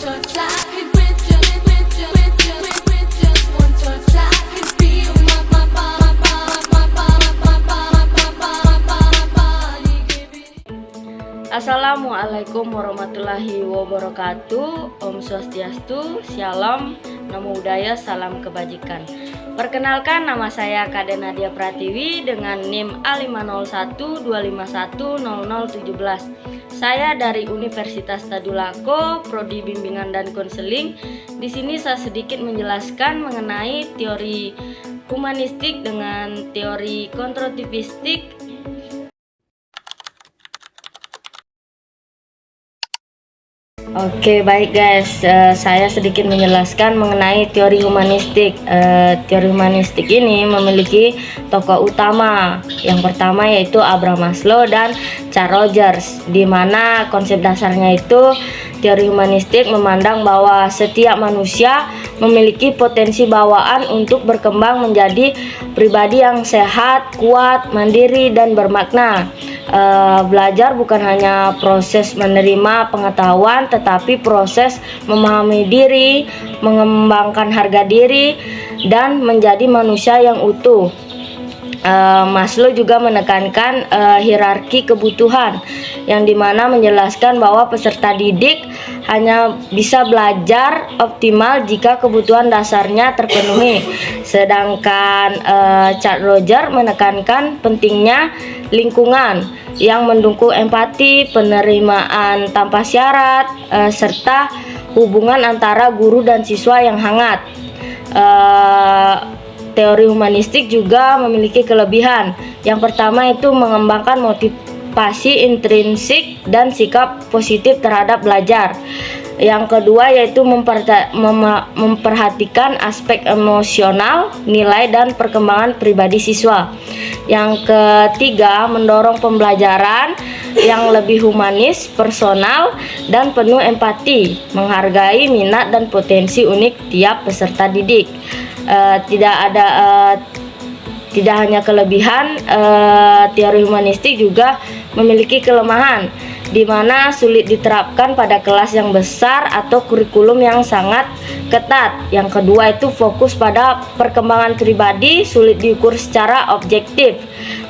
touch, I could with just one touch, I could feel my body giving. Assalamualaikum warahmatullahi wabarakatuh. Om Swastiastu, Shalom, Namo Buddhaya, Salam Kebajikan. Perkenalkan, nama saya Kade Nadia Pratiwi dengan NIM A50125100017. Saya dari Universitas Tadulako, Prodi Bimbingan dan Konseling. Di sini saya sedikit menjelaskan mengenai teori humanistik dengan teori konstruktivistik. Oke, baik guys, saya sedikit menjelaskan mengenai teori humanistik. Teori humanistik ini memiliki tokoh utama. Yang pertama yaitu Abraham Maslow dan Carl Rogers, di mana konsep dasarnya itu teori humanistik memandang bahwa setiap manusia memiliki potensi bawaan untuk berkembang menjadi pribadi yang sehat, kuat, mandiri, dan bermakna. Belajar bukan hanya proses menerima pengetahuan, tetapi proses memahami diri, mengembangkan harga diri, dan menjadi manusia yang utuh. Maslow juga menekankan hierarki kebutuhan, yang dimana menjelaskan bahwa peserta didik hanya bisa belajar optimal jika kebutuhan dasarnya terpenuhi. Sedangkan Carl Rogers menekankan pentingnya lingkungan yang mendukung empati, penerimaan tanpa syarat, serta hubungan antara guru dan siswa yang hangat. Teori humanistik juga memiliki kelebihan. Yang pertama itu mengembangkan motivasi intrinsik dan sikap positif terhadap belajar. Yang kedua yaitu memperhatikan aspek emosional, nilai, dan perkembangan pribadi siswa. Yang ketiga, mendorong pembelajaran yang lebih humanis, personal, dan penuh empati, menghargai minat dan potensi unik tiap peserta didik. Tidak hanya kelebihan, teori humanistik juga memiliki kelemahan, di mana sulit diterapkan pada kelas yang besar atau kurikulum yang sangat ketat. Yang kedua itu fokus pada perkembangan pribadi, sulit diukur secara objektif.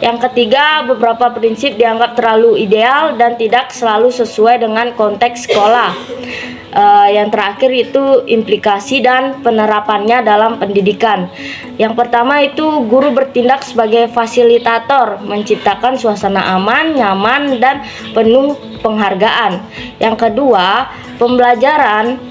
Yang ketiga, beberapa prinsip dianggap terlalu ideal dan tidak selalu sesuai dengan konteks sekolah. Yang terakhir itu implikasi dan penerapannya dalam pendidikan. Yang pertama itu guru bertindak sebagai fasilitator, menciptakan suasana aman, nyaman, dan penuh penghargaan. Yang kedua, pembelajaran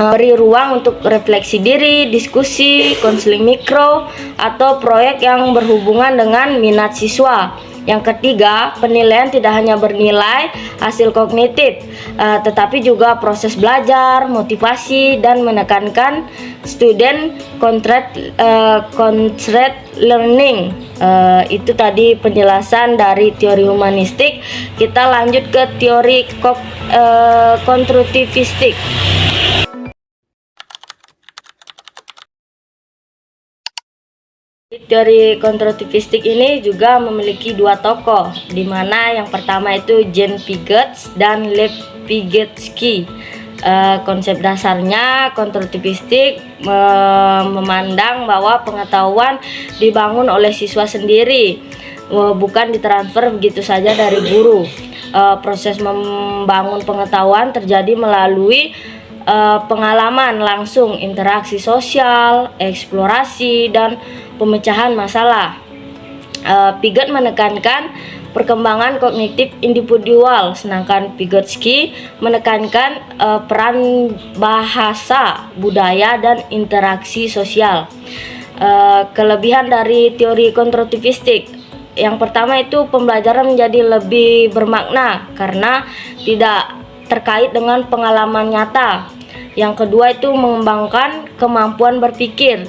beri ruang untuk refleksi diri, diskusi, konseling mikro, atau proyek yang berhubungan dengan minat siswa. Yang ketiga, penilaian tidak hanya bernilai hasil kognitif, tetapi juga proses belajar, motivasi, dan menekankan student concentrated learning. Itu tadi penjelasan dari teori humanistik. Kita lanjut ke teori konstruktivistik. Teori konstruktivistik ini juga memiliki dua tokoh, di mana yang pertama itu Jean Piaget dan Lev Vygotsky. Konsep dasarnya konstruktivistik memandang bahwa pengetahuan dibangun oleh siswa sendiri, bukan ditransfer begitu saja dari guru. Proses membangun pengetahuan terjadi melalui pengalaman langsung, interaksi sosial, eksplorasi, dan pemecahan masalah. Piaget menekankan perkembangan kognitif individual, sedangkan Vygotsky menekankan peran bahasa, budaya, dan interaksi sosial. Kelebihan dari teori konstruktivistik, yang pertama itu pembelajaran menjadi lebih bermakna karena tidak terkait dengan pengalaman nyata. Yang kedua itu mengembangkan kemampuan berpikir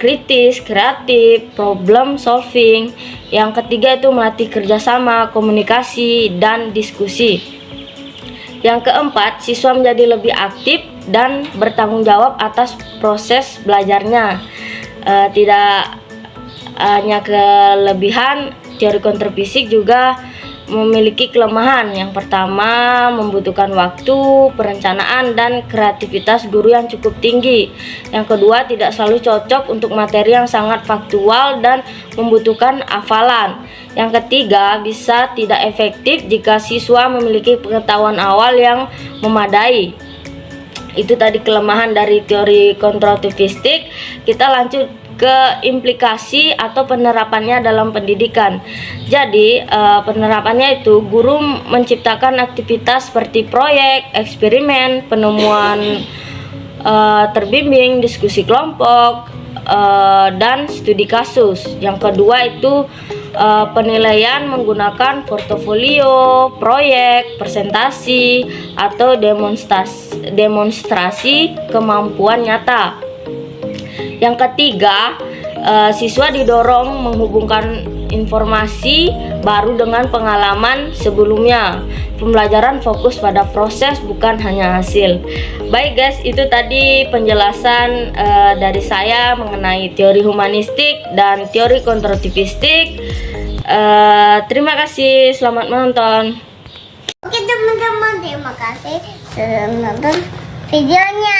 kritis, kreatif, problem solving. Yang ketiga itu melatih kerjasama, komunikasi, dan diskusi. Yang keempat, siswa menjadi lebih aktif dan bertanggung jawab atas proses belajarnya. Tidak hanya kelebihan, teori konstruktivistik juga memiliki kelemahan. Yang pertama, membutuhkan waktu, perencanaan, dan kreativitas guru yang cukup tinggi. Yang kedua, tidak selalu cocok untuk materi yang sangat faktual dan membutuhkan hafalan. Yang ketiga, bisa tidak efektif jika siswa memiliki pengetahuan awal yang memadai. Itu tadi kelemahan dari teori konstruktivistik. Kita lanjut ke implikasi atau penerapannya dalam pendidikan. Jadi penerapannya itu guru menciptakan aktivitas seperti proyek, eksperimen, penemuan terbimbing, diskusi kelompok, dan studi kasus. Yang kedua itu penilaian menggunakan portofolio, proyek, presentasi, atau demonstrasi kemampuan nyata. Yang ketiga, siswa didorong menghubungkan informasi baru dengan pengalaman sebelumnya. Pembelajaran fokus pada proses, bukan hanya hasil. Baik guys, itu tadi penjelasan dari saya mengenai teori humanistik dan teori konstruktivistik. Terima kasih, selamat menonton. Oke teman-teman, terima kasih sudah menonton videonya.